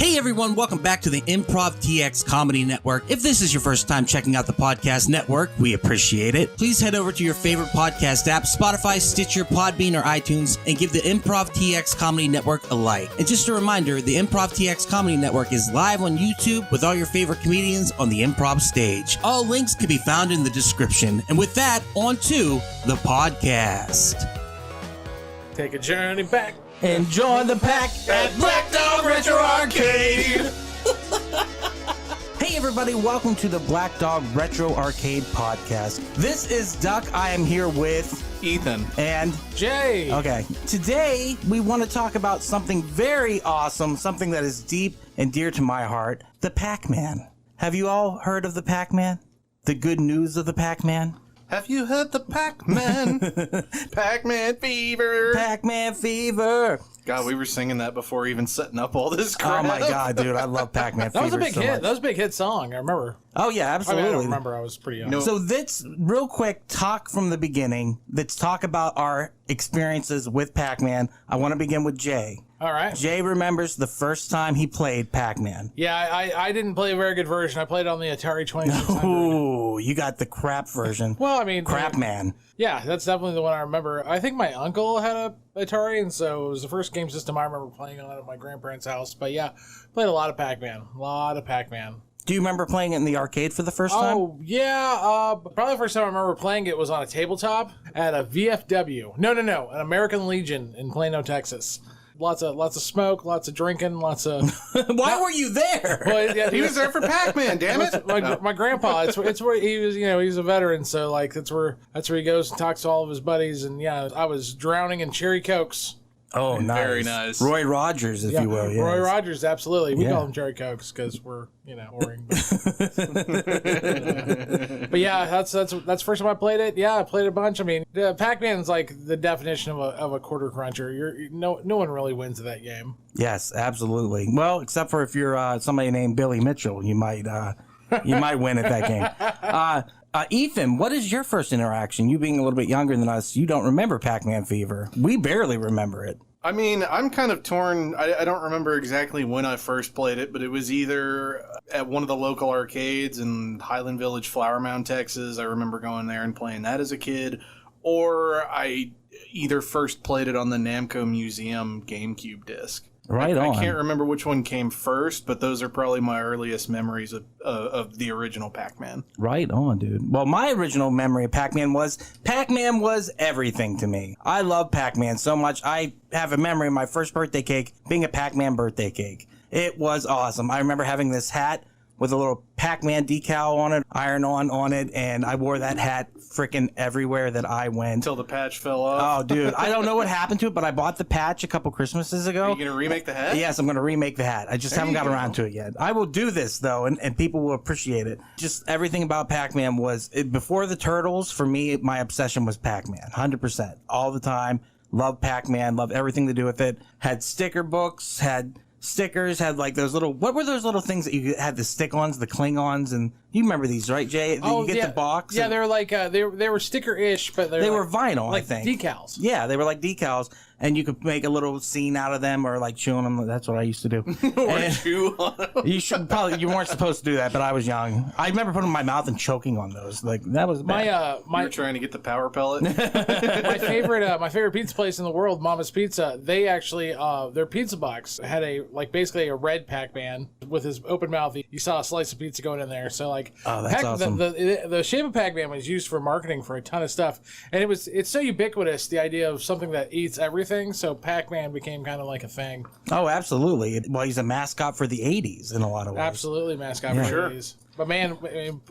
Hey everyone, welcome back to the Improv TX Comedy Network. If this is your first time checking out the podcast network, we appreciate it. Please head over to your favorite podcast app, Spotify, Stitcher, Podbean, or iTunes, and give the Improv TX Comedy Network a like. And just a reminder, the Improv TX Comedy Network is live on YouTube with all your favorite comedians on the improv stage. All links can be found in the description. And with that, on to the podcast. Take a journey back. And join the pack at Black Dog Retro Arcade. Hey everybody, welcome to the Black Dog Retro Arcade Podcast. This is Duck. I am here with Ethan and Jay. Okay, today we want to talk about something very awesome, something that is deep and dear to my heart, the Pac-Man. Have you all heard of the Pac-Man? The good news of the Pac-Man? Have you heard the Pac-Man? Pac-Man fever. Pac-Man fever. God, we were singing that before even setting up all this crap. Oh my God, dude, I love Pac-Man fever. That was a big so hit. much. That was a big hit song. I remember. Oh yeah, absolutely. I don't remember. I was pretty young. No. So let's real quick talk from the beginning. Let's talk about our experiences with Pac-Man. I want to begin with Jay. All right. Jay remembers the first time he played Pac-Man. Yeah, I didn't play a very good version. I played it on the Atari 2600. Ooh, you got the crap version. Well, I mean, Crap Man. Yeah, that's definitely the one I remember. I think my uncle had a Atari, and so it was the first game system I remember playing on at my grandparents' house. But yeah, played a lot of Pac-Man. A lot of Pac-Man. Do you remember playing it in the arcade for the first time? Oh, yeah. Probably the first time I remember playing it was on a tabletop at a VFW. No, an American Legion in Plano, Texas. Lots of smoke, lots of drinking, lots of. Why were you there? Well, yeah, He was there for Pac-Man, damn it. My grandpa. It's where he was. You know, he's a veteran, so like that's where he goes and talks to all of his buddies. And yeah, I was drowning in cherry cokes. Oh, nice. Very nice. Roy Rogers, if you will. Yes. Roy Rogers, absolutely. We Yeah. call him cherry cokes because we're boring. But yeah, that's the first time I played it. Yeah, I played a bunch. I mean, Pac-Man's like the definition of a quarter cruncher. No one really wins at that game. Yes, absolutely. Well, except for if you're somebody named Billy Mitchell, you might win at that game. Ethan, what is your first interaction? You being a little bit younger than us, you don't remember Pac-Man Fever. We barely remember it. I mean, I'm kind of torn. I don't remember exactly when I first played it, but it was either at one of the local arcades in Highland Village, Flower Mound, Texas. I remember going there and playing that as a kid. Or I either first played it on the Namco Museum GameCube disc. Right on. I can't remember which one came first, but those are probably my earliest memories of the original Pac-Man. Right on, dude. Well, my original memory of Pac-Man was everything to me. I love Pac-Man so much. I have a memory of my first birthday cake being a Pac-Man birthday cake. It was awesome. I remember having this hat with a little Pac-Man decal on it, iron-on it, and I wore that hat freaking everywhere that I went. Until the patch fell off. Oh, dude. I don't know what happened to it, but I bought the patch a couple Christmases ago. Are you going to remake the hat? Yes, I'm going to remake the hat. I just haven't got around to it yet. I will do this, though, and people will appreciate it. Just everything about Pac-Man was, before the Turtles, for me, my obsession was Pac-Man. 100%. All the time. Love Pac-Man. Love everything to do with it. Had sticker books, had stickers, had like those little, what were those little things that you had, the stick-ons, the Klingons, and you remember these, right, Jay? You get the box. Yeah, they were like, they were sticker-ish, but they were vinyl, like I think. Decals. Yeah, they were like decals, and you could make a little scene out of them or like chewing them. That's what I used to do. Or chew on them. You weren't supposed to do that, but I was young. I remember putting them in my mouth and choking on those. Like, that was bad. You were trying to get the power pellet. my favorite pizza place in the world, Mama's Pizza, they actually their pizza box had basically a red Pac-Man with his open mouth. You saw a slice of pizza going in there. So like, oh, that's awesome. The shape of Pac-Man was used for marketing for a ton of stuff, and it's so ubiquitous, the idea of something that eats everything. So Pac-Man became kind of like a thing. Oh, absolutely. Well, he's a mascot for the 80s in a lot of ways. Absolutely, mascot for the 80s. But man,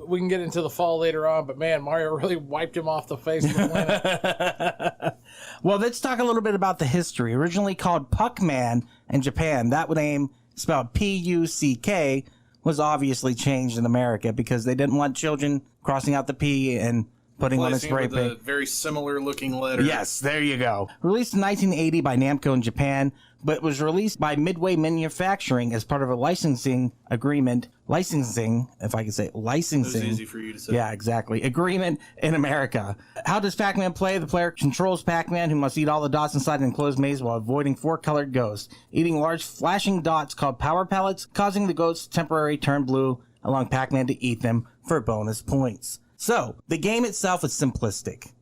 we can get into the fall later on, but man, Mario really wiped him off the face of the planet. Well, let's talk a little bit about the history. Originally called Puck-Man in Japan, that name, spelled P-U-C-K, was obviously changed in America because they didn't want children crossing out the P and putting on a spray paint. A very similar looking letter. Yes, there you go. Released in 1980 by Namco in Japan, but was released by Midway Manufacturing as part of a licensing agreement. Licensing, if I could say licensing. It was easy for you to say. Yeah, exactly. Agreement in America. How does Pac-Man play? The player controls Pac-Man, who must eat all the dots inside an enclosed maze while avoiding 4 colored ghosts, eating large flashing dots called power pellets, causing the ghosts to temporarily turn blue, allowing Pac-Man to eat them for bonus points. So, the game itself is simplistic.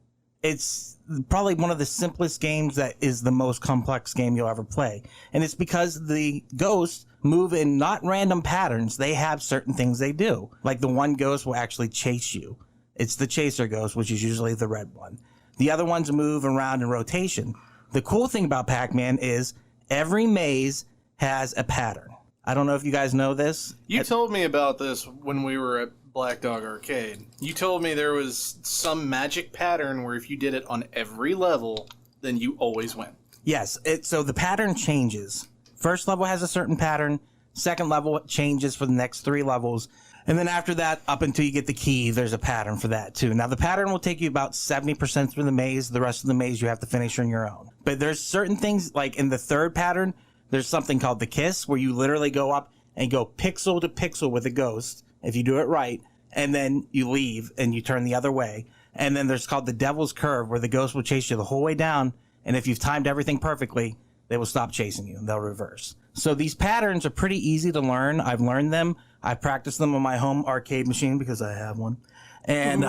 It's probably one of the simplest games that is the most complex game you'll ever play. And it's because the ghosts move in not random patterns. They have certain things they do. Like the one ghost will actually chase you. It's the chaser ghost, which is usually the red one. The other ones move around in rotation. The cool thing about Pac-Man is every maze has a pattern. I don't know if you guys know this. You told me about this when we were at Black Dog Arcade. You told me there was some magic pattern where if you did it on every level, then you always win. Yes, so the pattern changes. First level has a certain pattern. Second level changes for the next 3 levels. And then after that, up until you get the key, there's a pattern for that too. Now, the pattern will take you about 70% through the maze. The rest of the maze you have to finish on your own. But there's certain things, like in the third pattern, there's something called the kiss, where you literally go up and go pixel to pixel with a ghost, if you do it right, and then you leave and you turn the other way. And then there's called the devil's curve, where the ghost will chase you the whole way down, and if you've timed everything perfectly, they will stop chasing you and they'll reverse. So these patterns are pretty easy to learn. I've learned them. I practiced them on my home arcade machine because I have one. And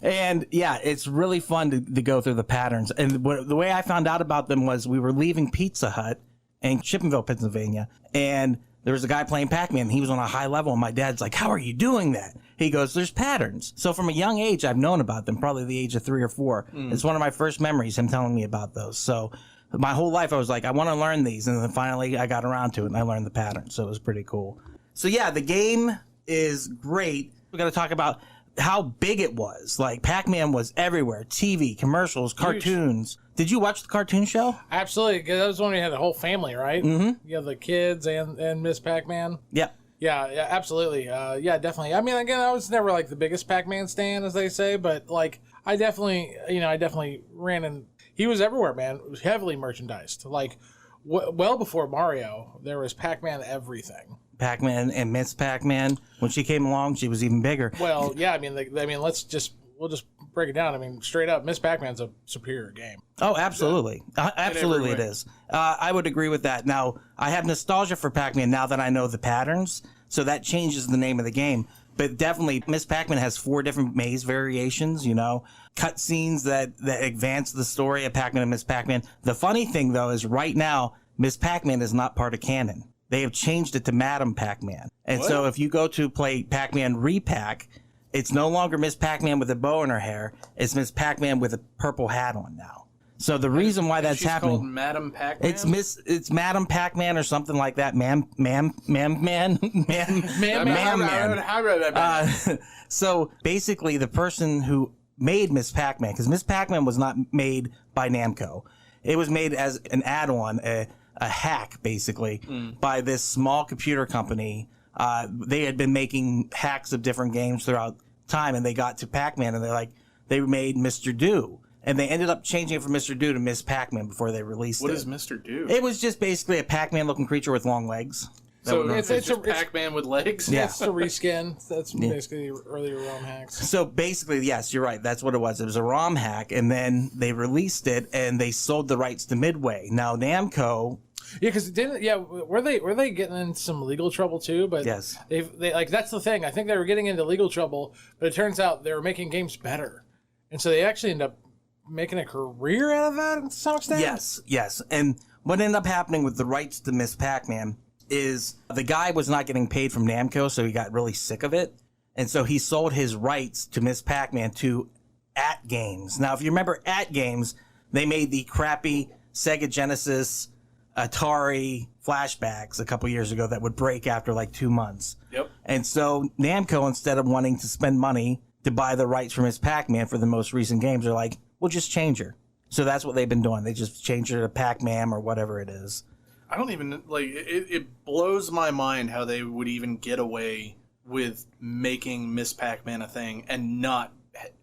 and yeah, it's really fun to go through the patterns. And the way I found out about them was we were leaving Pizza Hut in Chippenville, Pennsylvania, and there was a guy playing Pac-Man. He was on a high level, and my dad's like, "How are you doing that?" He goes, "There's patterns." So from a young age, I've known about them, probably the age of 3 or 4. It's one of my first memories, him telling me about those. So my whole life, I was like, I want to learn these. And then finally, I got around to it, and I learned the patterns. So it was pretty cool. So yeah, the game is great. We got to talk about how big it was. Like, Pac-Man was everywhere. TV, commercials, cartoons. Did you watch the cartoon show? Absolutely. 'Cause that was when you had a whole family, right? Mm-hmm. You have the kids and Miss Pac-Man. Yeah. Yeah, absolutely. Yeah, definitely. I mean, again, I was never like the biggest Pac-Man stan, as they say, but like, I definitely ran in. He was everywhere, man. It was heavily merchandised. Like, well before Mario, there was Pac-Man everything. Pac-Man and Miss Pac-Man. When she came along, she was even bigger. Well, yeah. I mean, we'll just break it down. I mean, straight up, Miss Pac-Man's a superior game. Oh, absolutely. Absolutely it is. I would agree with that. Now, I have nostalgia for Pac-Man now that I know the patterns, so that changes the name of the game. But definitely, Miss Pac-Man has 4 different maze variations, cut scenes that advance the story of Pac-Man and Miss Pac-Man. The funny thing, though, is right now, Miss Pac-Man is not part of canon. They have changed it to Madam Pac-Man. And so if you go to play Pac-Man Repack, it's no longer Miss Pac-Man with a bow in her hair. It's Miss Pac-Man with a purple hat on now. So the reason why that's happening, called Madam Pac-Man? It's Madam Pac-Man or something like that. So basically, the person who made Miss Pac-Man, because Miss Pac-Man was not made by Namco, it was made as an add-on, a hack basically, by this small computer company. They had been making hacks of different games throughout time, and they got to Pac-Man, and they made Mr. Do. And they ended up changing it from Mr. Do to Miss Pac-Man before they released it. What is Mr. Do? It was just basically a Pac-Man looking creature with long legs. So it's just Pac-Man with legs? Yeah. It's a reskin. That's basically earlier ROM hacks. So basically, yes, you're right. That's what it was. It was a ROM hack, and then they released it, and they sold the rights to Midway. Now, Namco... Yeah, because were they getting in some legal trouble too? But yes, they like, that's the thing. I think they were getting into legal trouble, but it turns out they were making games better, and so they actually ended up making a career out of that to some extent. Yes. And what ended up happening with the rights to Miss Pac-Man is the guy was not getting paid from Namco, so he got really sick of it, and so he sold his rights to Miss Pac-Man to At Games. Now, if you remember At Games, they made the crappy Sega Genesis, Atari flashbacks a couple years ago that would break after like 2 months. Yep. And so Namco, instead of wanting to spend money to buy the rights for Miss Pac-Man for the most recent games, are like, we'll just change her. So that's what they've been doing. They just change her to Pac-Man or whatever it is. I don't even, it blows my mind how they would even get away with making Miss Pac-Man a thing and not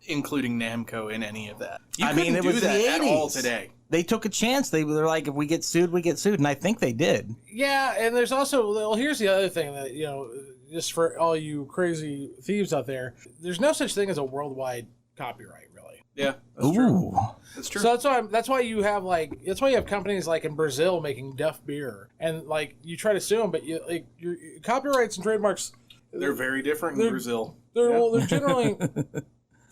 including Namco in any of that. You couldn't do that at all today. they took a chance. They were like, if we get sued, we get sued. And I think they did. Yeah, and there's also, well, here's the other thing that, just for all you crazy thieves out there, there's no such thing as a worldwide copyright, really. Yeah, that's true. That's true. So that's why you have companies like in Brazil making Duff beer, and like you try to sue them, but your copyrights and trademarks, they're very different in Brazil.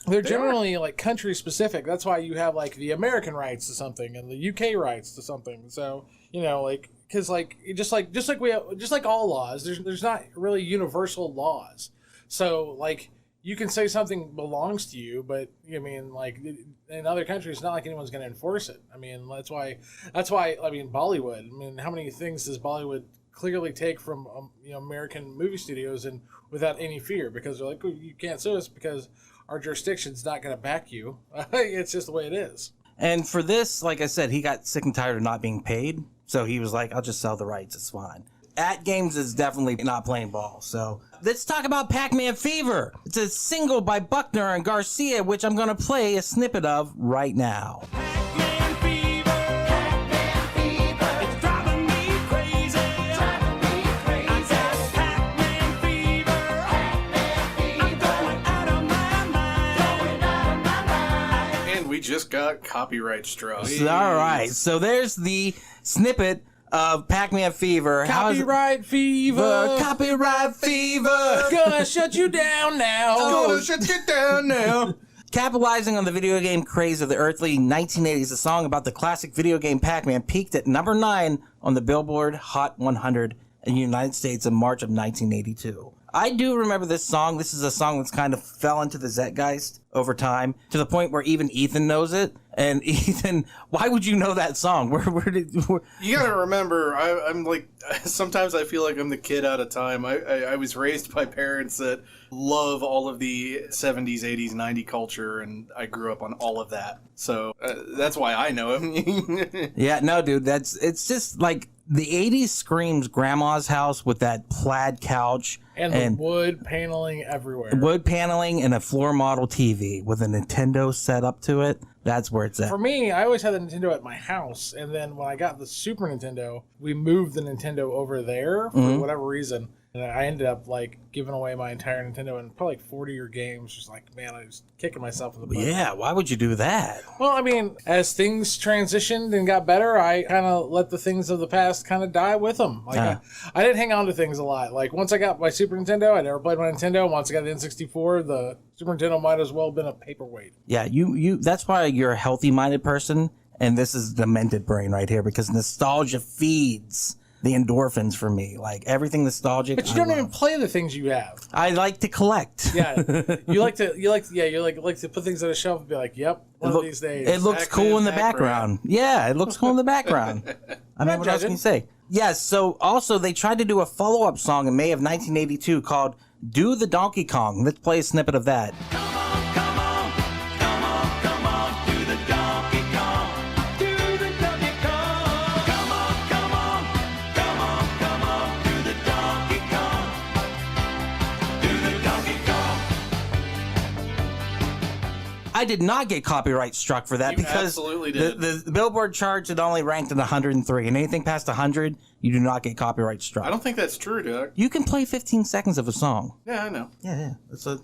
They're generally like country specific. That's why you have like the American rights to something and the UK rights to something. So because just like all laws, there's not really universal laws. So like you can say something belongs to you, but I mean like in other countries, it's not like anyone's going to enforce it. I mean that's why Bollywood. I mean how many things does Bollywood clearly take from American movie studios and without any fear, because they're like, oh, you can't sue us because our jurisdiction's not going to back you. It's just the way it is. And for this, like I said, he got sick and tired of not being paid. So he was like, I'll just sell the rights. It's fine. At Games is definitely not playing ball. So let's talk about Pac-Man Fever. It's a single by Buckner and Garcia, which I'm going to play a snippet of right now. Just got copyright struck. All right, so there's the snippet of Pac-Man Fever. Copyright fever. Copyright fever. Gonna shut you down now. Gonna shut you down now. Capitalizing on the video game craze of the early 1980s, a song about the classic video game Pac-Man peaked at number 9 on the Billboard Hot 100 in the United States in March of 1982. I do remember this song. This is a song that's kind of fell into the zeitgeist over time, to the point where even Ethan knows it. And Ethan, why would you know that song? You gotta remember, I'm like, sometimes I feel like I'm the kid out of time. I was raised by parents that love all of the 70s, 80s, 90s culture, and I grew up on all of that. So that's why I know it. Yeah, no, dude, it's just like the 80s screams grandma's house with that plaid couch. And the wood paneling everywhere. Wood paneling and a floor model TV with a Nintendo set up to it. That's where it's at. For me, I always had the Nintendo at my house. And then when I got the Super Nintendo, we moved the Nintendo over there for whatever reason. And I ended up like giving away my entire Nintendo and probably like 40 games. Just like, man, I was kicking myself in the butt. Yeah, why would you do that? Well, I mean, as things transitioned and got better, I kind of let the things of the past kind of die with them. Like I didn't hang on to things a lot. Like once I got my Super Nintendo, I never played my Nintendo. Once I got the N64, the Super Nintendo might as well have been a paperweight. Yeah, you. That's why you're a healthy-minded person, and this is demented brain right here, because nostalgia feeds the endorphins for me. Like everything nostalgic. But you don't even play the things you have. I like to collect. Yeah, you like to put things on a shelf and be like, "Yep, one of these days." It looks cool in the background. Yeah, it looks cool in the background. I mean, what else can you say? Yes. So also they tried to do a follow-up song in May of 1982 called "Do the Donkey Kong." Let's play a snippet of that. I did not get copyright struck for that because absolutely did. The Billboard charts had only ranked at 103, and anything past 100, you do not get copyright struck. I don't think that's true, Doug. You can play 15 seconds of a song. Yeah, I know. Yeah.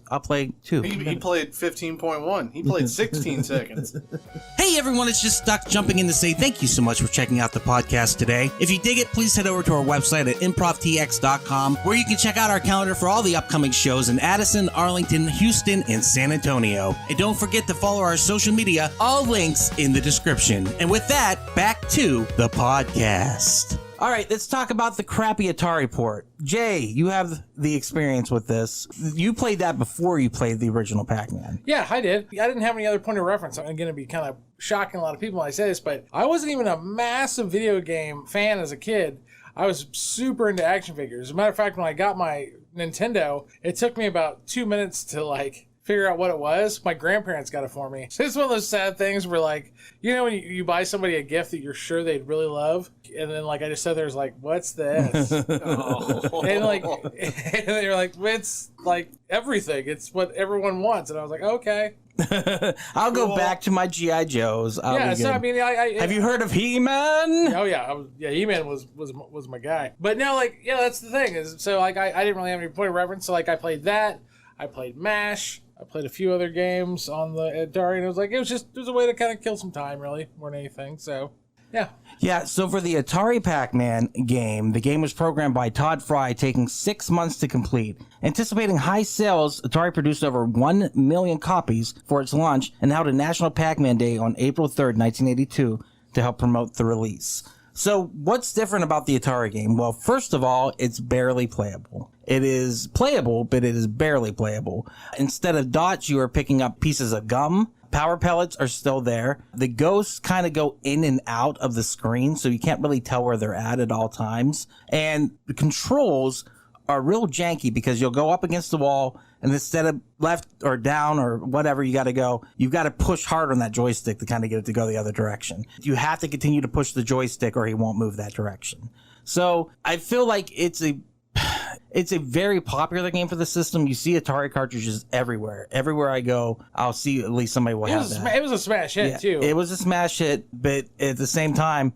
I'll play 2. He played 15.1. He played 16 seconds. Hey everyone, it's just Stuck jumping in to say thank you so much for checking out the podcast today. If you dig it, please head over to our website at improvtx.com, where you can check out our calendar for all the upcoming shows in Addison, Arlington, Houston, and San Antonio. And don't forget to follow our social media, all links in the description. And with that, back to the podcast. All right, let's talk about the crappy Atari port. Jay, you have the experience with this. You played that before you played the original Pac-Man. Yeah, I did. I didn't have any other point of reference. I'm going to be kind of shocking a lot of people when I say this, but I wasn't even a massive video game fan as a kid. I was super into action figures. As a matter of fact, when I got my Nintendo, it took me about 2 minutes to figure out what it was. My grandparents got it for me. So it's one of those sad things where when you buy somebody a gift that you're sure they'd really love, and then I just sat there what's this? Oh. And and they were like, it's like everything. It's what everyone wants. And I was like, okay. I'll go back to my G.I. Joes. Yeah, so I mean, have you heard of He-Man? Oh yeah, He-Man was my guy. But no, like, yeah, that's the thing is, so like I didn't really have any point of reference. So like I played that, I played MASH, I played a few other games on the Atari, and it was a way to kind of kill some time, really, more than anything. So. Yeah. Yeah, so for the Atari Pac-Man game, the game was programmed by Todd Fry, taking 6 months to complete. Anticipating high sales, Atari produced over 1 million copies for its launch and held a National Pac-Man Day on April 3rd, 1982 to help promote the release. So what's different about the Atari game? Well, first of all, it's barely playable. It is playable, but it is barely playable. Instead of dots, you are picking up pieces of gum. Power pellets are still there. The ghosts kind of go in and out of the screen, so you can't really tell where they're at all times. And the controls are real janky because you'll go up against the wall, and instead of left or down or whatever you got to go, you've got to push hard on that joystick to kind of get it to go the other direction. You have to continue to push the joystick or he won't move that direction. So I feel like it's a very popular game for the system. You see Atari cartridges everywhere. Everywhere I go, I'll see at least somebody will have that. It was a smash hit, too. It was a smash hit, but at the same time,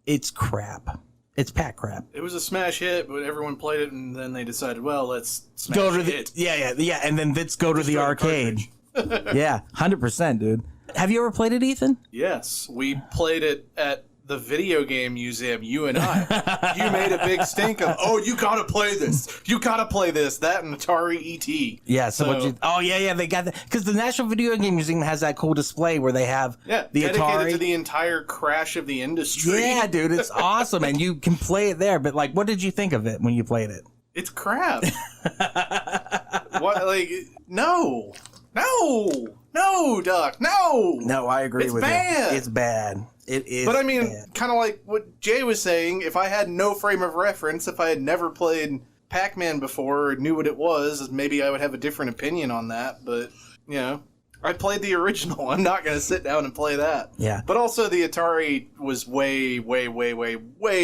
it's crap. It's pack crap. It was a smash hit, but everyone played it, and then they decided, well, let's smash go to it. Yeah, and then let's go to the arcade. Yeah, 100%, dude. Have you ever played it, Ethan? Yes, we played it at the video game museum, you and I. You made a big stink of, oh, you gotta play this. You gotta play this. That and Atari ET. Yeah, they got that. Because the National Video Game Museum has that cool display where they have the dedicated Atari. to the entire crash of the industry. Yeah, dude, it's awesome. And you can play it there. But, like, what did you think of it when you played it? It's crap. What, like, no, Duck, no. No, I agree with bad. you. It's bad. It is. But I mean, kind of like what Jay was saying, if I had no frame of reference, if I had never played Pac-Man before or knew what it was, maybe I would have a different opinion on that. But, you know, I played the original. I'm not going to sit down and play that. Yeah. But also the Atari was way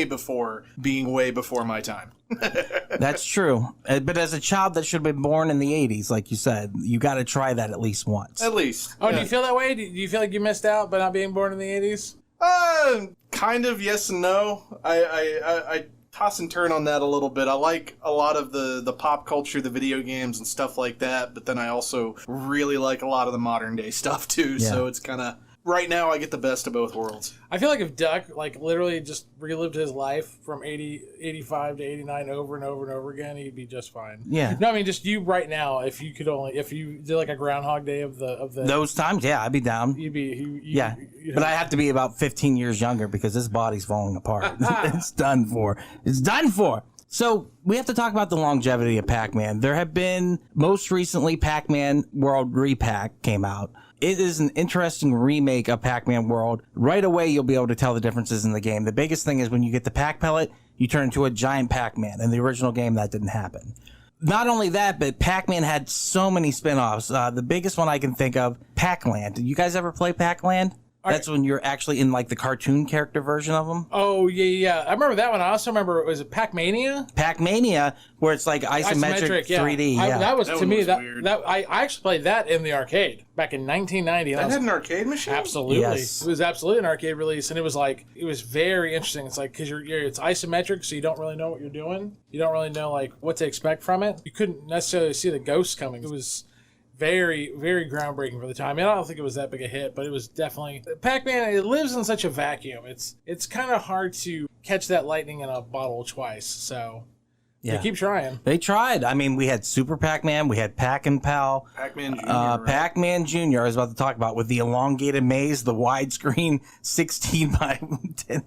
before being way before my time. That's true. But as a child that should have been born in the 80s, like you said, you got to try that at least once. At least. Oh, yeah. Do you feel that way? Do you feel like you missed out by not being born in the 80s? Kind of, yes and no. I toss and turn on that a little bit. I like a lot of the pop culture, the video games and stuff like that, but then I also really like a lot of the modern day stuff too, so it's kind of... Right now, I get the best of both worlds. I feel like if Duck, like, literally just relived his life from 85 to 89 over and over and over again, he'd be just fine. Yeah. No, I mean, just you right now, if you did like a Groundhog Day of the those times, yeah, I'd be down. You'd be... But I have to be about 15 years younger because this body's falling apart. It's done for. It's done for. So we have to talk about the longevity of Pac-Man. There have been, most recently, Pac-Man World Repack came out. It is an interesting remake of Pac-Man World. Right away, you'll be able to tell the differences in the game. The biggest thing is when you get the Pac Pellet, you turn into a giant Pac-Man. In the original game, that didn't happen. Not only that, but Pac-Man had so many spin-offs. The biggest one I can think of, Pac-Land. Did you guys ever play Pac-Land? That's when you're actually in, like, the cartoon character version of them. Oh, yeah. I remember that one. I also remember, was it Pac-Mania? Pac-Mania, where it's like isometric 3D. Yeah. That was, to me, weird. I actually played that in the arcade back in 1990. That had an arcade machine? Absolutely. Yes. It was absolutely an arcade release, and it was very interesting. It's like, because it's isometric, so you don't really know what you're doing. You don't really know, like, what to expect from it. You couldn't necessarily see the ghosts coming. It was... very, very groundbreaking for the time. I mean, I don't think it was that big a hit, but it was definitely... Pac-Man, it lives in such a vacuum. It's kind of hard to catch that lightning in a bottle twice, so... Yeah. They keep trying. They tried. I mean, we had Super Pac-Man, we had Pac-and-Pal. Pac-Man Jr., right? Pac-Man Jr., I was about to talk about, with the elongated maze, the widescreen 16 by 10...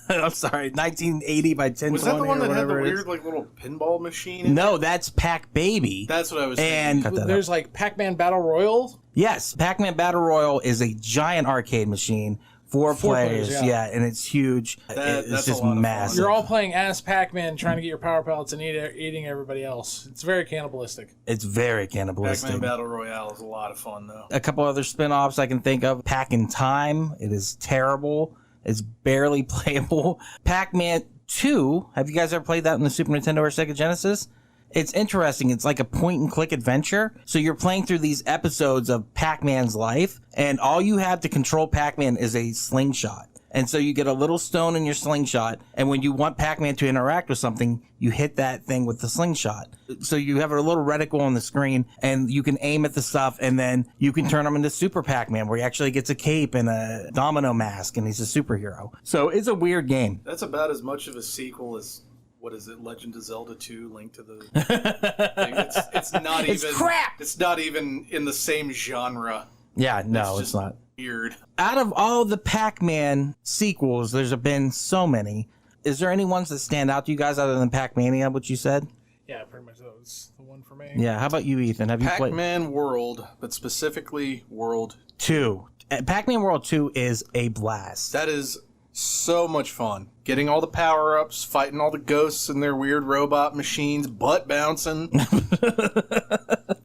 I'm sorry, 1980 by 1020. Was that the one that had the weird, like, little pinball machine? No, that's Pac-Baby. That's what I was thinking. And there's, like, Pac-Man Battle Royale. Yes, Pac-Man Battle Royale is a giant arcade machine. Four players, yeah, and it's huge. It's that's just a lot of massive. fun. You're all playing as Pac-Man, trying to get your power pellets and eating everybody else. It's very cannibalistic. It's very cannibalistic. Pac-Man Battle Royale is a lot of fun, though. A couple other spin-offs I can think of. Pac in Time. It is terrible. It's barely playable. Pac-Man 2. Have you guys ever played that on the Super Nintendo or Sega Genesis? It's interesting. It's like a point-and-click adventure. So you're playing through these episodes of Pac-Man's life, and all you have to control Pac-Man is a slingshot. And so you get a little stone in your slingshot, and when you want Pac-Man to interact with something, you hit that thing with the slingshot. So you have a little reticle on the screen, and you can aim at the stuff, and then you can turn him into Super Pac-Man, where he actually gets a cape and a domino mask, and he's a superhero. So it's a weird game. That's about as much of a sequel as, what is it, Legend of Zelda 2, Link to the... it's not even... It's crap! It's not even in the same genre. Yeah, no, it's not. Weird. Out of all the Pac-Man sequels, there's been so many. Is there any ones that stand out to you guys other than Pac-Mania, which you said? Yeah, pretty much that was the one for me. Yeah, how about you, Ethan? Have you played Pac-Man World, but specifically World 2? Pac-Man World 2 is a blast. That is so much fun. Getting all the power-ups, fighting all the ghosts and their weird robot machines, butt bouncing.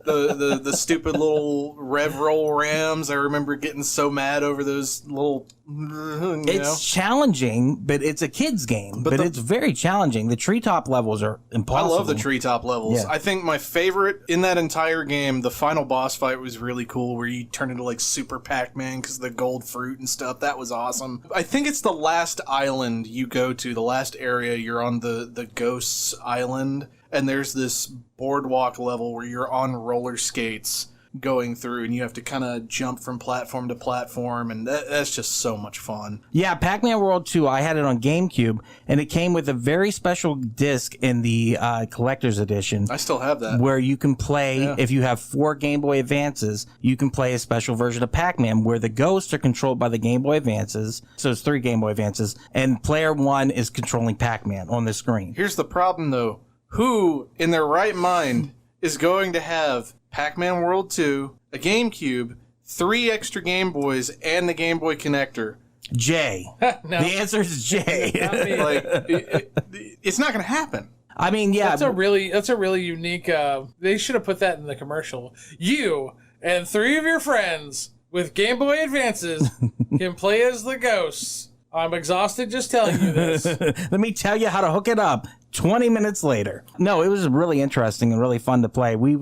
the stupid little rev roll rams. I remember getting so mad over those little... It's challenging, but it's a kid's game. But it's very challenging. The treetop levels are impossible. I love the treetop levels. Yeah. I think my favorite in that entire game, the final boss fight was really cool, where you turn into like Super Pac-Man because of the gold fruit and stuff. That was awesome. I think it's the last island you go to, the last area. You're on the Ghosts Island, and there's this boardwalk level where you're on roller skates going through, and you have to kind of jump from platform to platform, and that's just so much fun. Yeah, Pac-Man World 2, I had it on GameCube, and it came with a very special disc in the collector's edition. I still have that. Where you can play, if you have 4 Game Boy Advances, you can play a special version of Pac-Man where the ghosts are controlled by the Game Boy Advances. So it's 3 Game Boy Advances, and player 1 is controlling Pac-Man on the screen. Here's the problem, though. Who, in their right mind, is going to have Pac-Man World 2, a GameCube, 3 extra Game Boys, and the Game Boy connector? Jay. No. The answer is Jay. Not me. Like, it's not going to happen. I mean, yeah. That's a really unique. They should have put that in the commercial. You and 3 of your friends with Game Boy Advances can play as the ghosts. I'm exhausted just telling you this. Let me tell you how to hook it up. 20 minutes later. No, it was really interesting and really fun to play. We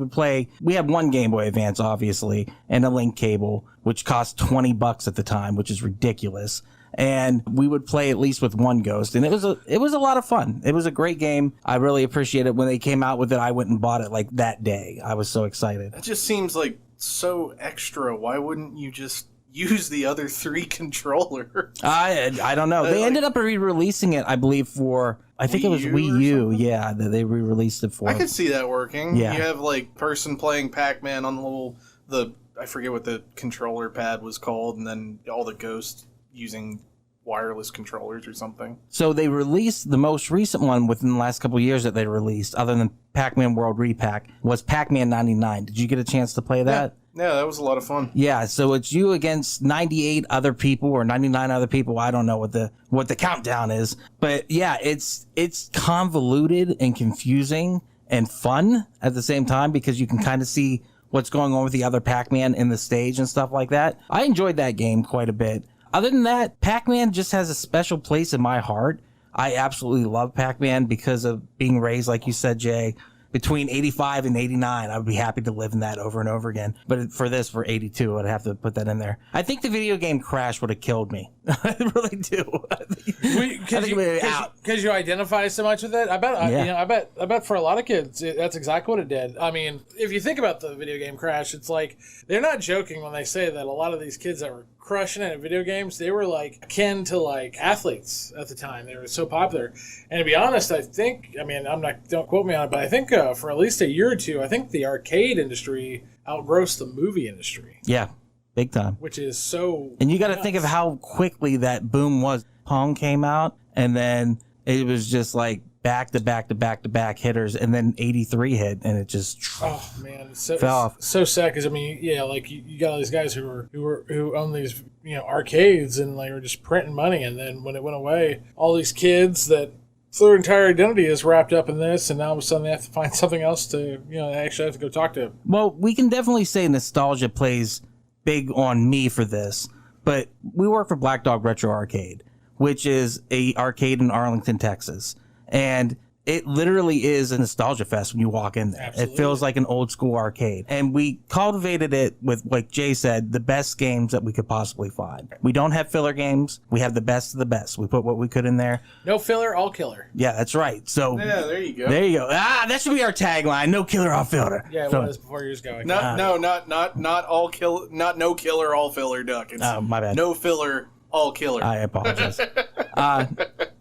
had 1 Game Boy Advance, obviously, and a link cable, which cost $20 at the time, which is ridiculous. And we would play at least with 1 ghost, and it was a lot of fun. It was a great game. I really appreciate it. When they came out with it, I went and bought it like that day. I was so excited. It just seems like so extra. Why wouldn't you just use the other 3 controllers? I don't know. They ended up re-releasing it, I believe, for... I think it was Wii U, yeah, that they re-released it for. I could see that working. Yeah. You have, like, person playing Pac-Man on the I forget what the controller pad was called, and then all the ghosts using wireless controllers or something. So they released the most recent one within the last couple of years that they released, other than Pac-Man World Repack, was Pac-Man 99. Did you get a chance to play that? Yeah, that was a lot of fun. Yeah, so it's you against 98 other people or 99 other people. I don't know what the countdown is. But yeah, it's convoluted and confusing and fun at the same time because you can kind of see what's going on with the other Pac-Man in the stage and stuff like that. I enjoyed that game quite a bit. Other than that, Pac-Man just has a special place in my heart. I absolutely love Pac-Man because of being raised, like you said, Jay, between 85 and 89. I would be happy to live in that over and over again. But for 82, I'd have to put that in there. I think the video game Crash would have killed me. I really do. Because you identify so much with it. I bet for a lot of kids, that's exactly what it did. I mean, if you think about the video game Crash, it's like they're not joking when they say that a lot of these kids that were crushing it at video games, they were like akin to like athletes at the time. They were so popular. And to be honest, don't quote me on it, but I think for at least a year or two, I think the arcade industry outgrossed the movie industry. Yeah, big time. Which is so... And you got to think of how quickly that boom was. Pong came out, and then it was just like back to back to back to back hitters, and then 83 hit, and it just fell off. So sad because like you got all these guys who own these arcades, and they were just printing money, and then when it went away, all these kids that their entire identity is wrapped up in this, and now all of a sudden they have to find something else to they actually have to go talk to. Well, we can definitely say nostalgia plays big on me for this, but we work for Black Dog Retro Arcade, which is a arcade in Arlington, Texas. And it literally is a nostalgia fest when you walk in there. Absolutely. It feels like an old school arcade. And we cultivated it with, like Jay said, the best games that we could possibly find. We don't have filler games. We have the best of the best. We put what we could in there. No filler, all killer. Yeah, that's right. So Yeah, there you go. there you go. That should be our tagline. No killer, all filler. Yeah, it So- was before yours going. Not all kill, not no killer, all filler, Duck. It's Oh, my bad. no filler, all killer. I apologize.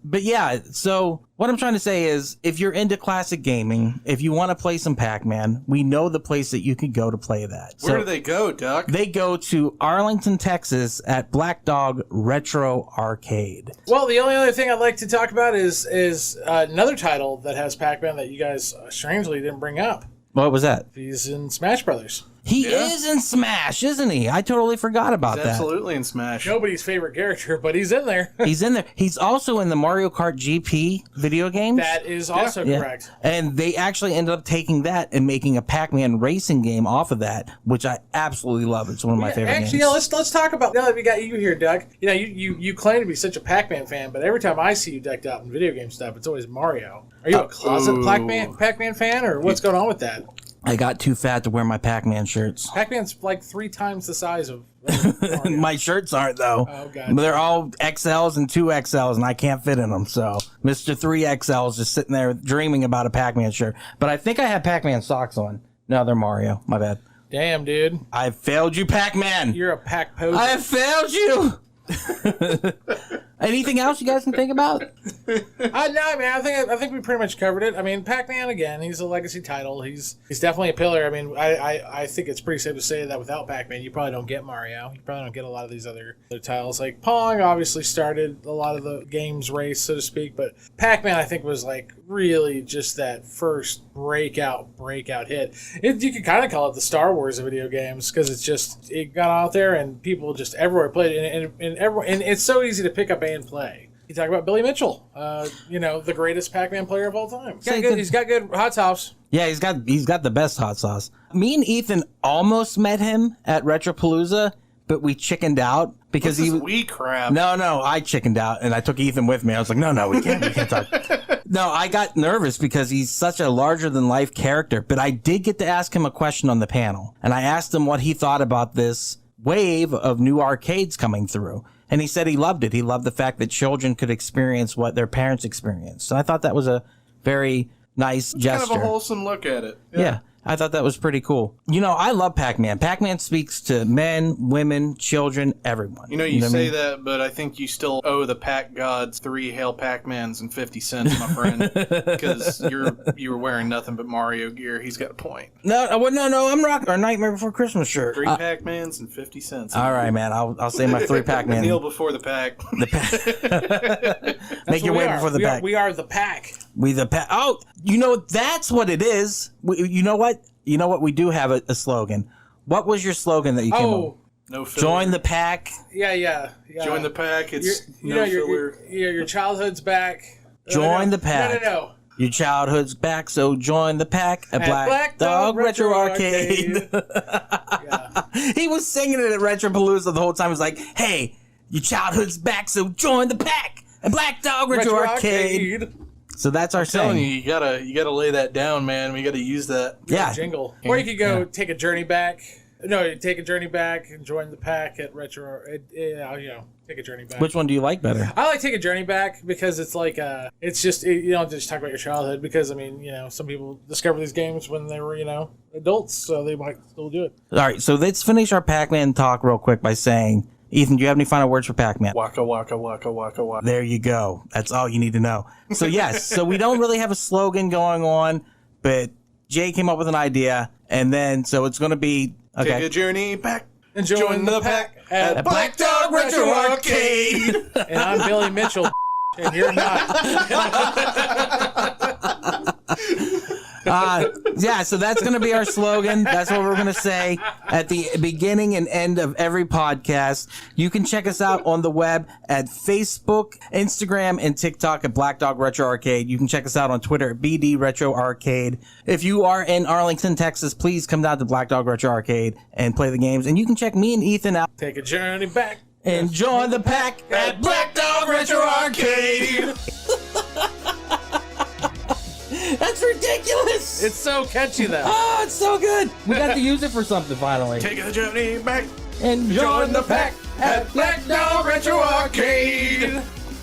But yeah, so what I'm trying to say is, if you're into classic gaming, if you want to play some Pac-Man, we know the place that you can go to play that. Where So do they go, Duck? they go to Arlington, Texas at Black Dog Retro Arcade. Well, the only other thing I'd like to talk about is another title that has Pac-Man that you guys strangely didn't bring up. What was that? He's in Smash Brothers. He Yeah. is in Smash, isn't he? I totally forgot about He's that. absolutely in Smash. Nobody's favorite character, but he's in there. He's in there. He's also in the Mario Kart GP video games. That is also Yeah. correct. And they actually ended up taking that and making a Pac-Man racing game off of that, which I absolutely love. It's one of my favorite Actually, games. let's talk about, now that we got you here, Doug. You know, you claim to be such a Pac-Man fan, but every time I see you decked out in video game stuff, it's always Mario. Are you a closet Pac-Man fan, or what's going on with that? I got too fat to wear my Pac-Man shirts. Pac-Man's like 3 times the size of Mario. My shirts aren't, though. Oh, God. They're all XLs and 2XLs, and I can't fit in them. So Mr. 3XL's just sitting there dreaming about a Pac-Man shirt. But I think I have Pac-Man socks on. No, they're Mario. My bad. Damn, dude. I failed you, Pac-Man. You're a Pac poser. I have failed you. Anything else you guys can think about? No, I mean, I think we pretty much covered it. I mean, Pac-Man, again, he's a legacy title. He's definitely a pillar. I mean, I think it's pretty safe to say that without Pac-Man, you probably don't get Mario. You probably don't get a lot of these other titles. Like, Pong obviously started a lot of the games race, so to speak, but Pac-Man, I think, was, like, really just that first breakout hit. You could kind of call it the Star Wars of video games, because it got out there, and people just everywhere played it, and it's so easy to pick up and play. You talk about Billy Mitchell, the greatest Pac-Man player of all time. He's got good hot sauce. Yeah, he's got the best hot sauce. Me and Ethan almost met him at Retropalooza, but we chickened out because This is wee crap. No, I chickened out and I took Ethan with me. I was like, no, we can't talk. No, I got nervous because he's such a larger than life character, but I did get to ask him a question on the panel, and I asked him what he thought about this wave of new arcades coming through. And he said he loved it. He loved the fact that children could experience what their parents experienced. So I thought that was a very nice gesture. Kind of a wholesome look at it. Yeah, I thought that was pretty cool. You know, I love Pac-Man. Pac-Man speaks to men, women, children, everyone. You know, you say that, but I think you still owe the Pac gods 3 Hail Pac-Mans and 50 cents, my friend. Because you were wearing nothing but Mario gear. He's got a point. No, I'm rocking our Nightmare Before Christmas shirt. 3 Pac-Mans and 50 cents. All right, man. I'll say my 3 Pac-Man. Kneel before the Pac. Make your way before the Pac. We are the Pac. We the Pac. Oh, you know, that's what it is. You know what? You know what? We do have a slogan. What was your slogan that you came up with? No filler. Join the Pac. Yeah. Join the Pac. It's your filler. Your childhood's back. Join the Pac. No. Your childhood's back, so join the Pac at Black Dog Retro Arcade. Yeah. He was singing it at Retropalooza the whole time. He was like, hey, your childhood's back, so join the Pac at Black Dog Retro Arcade. So that's our Telling saying. you gotta lay that down, man. We gotta use that. Yeah. Jingle. Or you could go take a journey back. No, take a journey back and join the Pac at Retro. Take a journey back. Which one do you like better? I like Take a Journey Back because it's like it's just you don't just talk about your childhood, because I mean, some people discover these games when they were adults, so they might still do it. All right, so let's finish our Pac-Man talk real quick by saying, Ethan, do you have any final words for Pac-Man? Waka waka waka waka waka. There you go. That's all you need to know. So yes, so we don't really have a slogan going on, but Jay came up with an idea, and then so it's going to be okay. Take a journey back. And join the Pac at Black Dog Retro Arcade. And I'm Billy Mitchell, and you're not. Yeah, so that's going to be our slogan. That's what we're going to say at the beginning and end of every podcast. You can check us out on the web at Facebook, Instagram, and TikTok at Black Dog Retro Arcade. You can check us out on Twitter at BD Retro Arcade. If you are in Arlington, Texas, please come down to Black Dog Retro Arcade and play the games. And you can check me and Ethan out. Take a journey back. And join the Pac at Black Dog Retro Arcade. That's ridiculous. It's so catchy though. Oh, it's so good. We got to use it for something finally. Take a journey back. And join the pack at Black Dog Retro Arcade.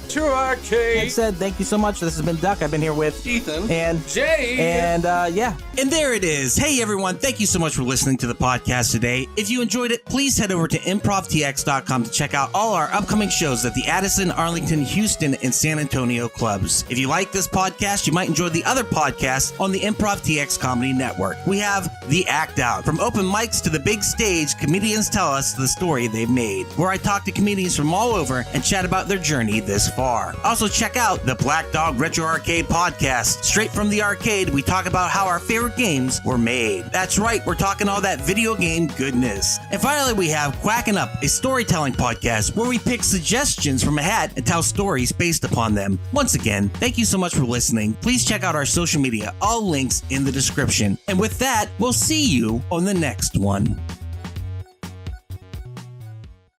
True arcade. Like said, thank you so much. This has been Duck. I've been here with Ethan and Jay. And yeah. And there it is. Hey everyone, thank you so much for listening to the podcast today. If you enjoyed it, please head over to improvtx.com to check out all our upcoming shows at the Addison, Arlington, Houston, and San Antonio clubs. If you like this podcast, you might enjoy the other podcasts on the Improv TX Comedy Network. We have The Act Out. From open mics to the big stage, comedians tell us the story they've made, where I talk to comedians from all over and chat about their journey this far. Also check out the Black Dog Retro Arcade podcast. Straight from the arcade, we talk about how our favorite games were made. That's right, we're talking all that video game goodness. And finally, we have Quacking Up, a storytelling podcast where we pick suggestions from a hat and tell stories based upon them. Once again, thank you so much for listening. Please check out our social media, all links in the description. And with that, we'll see you on the next one.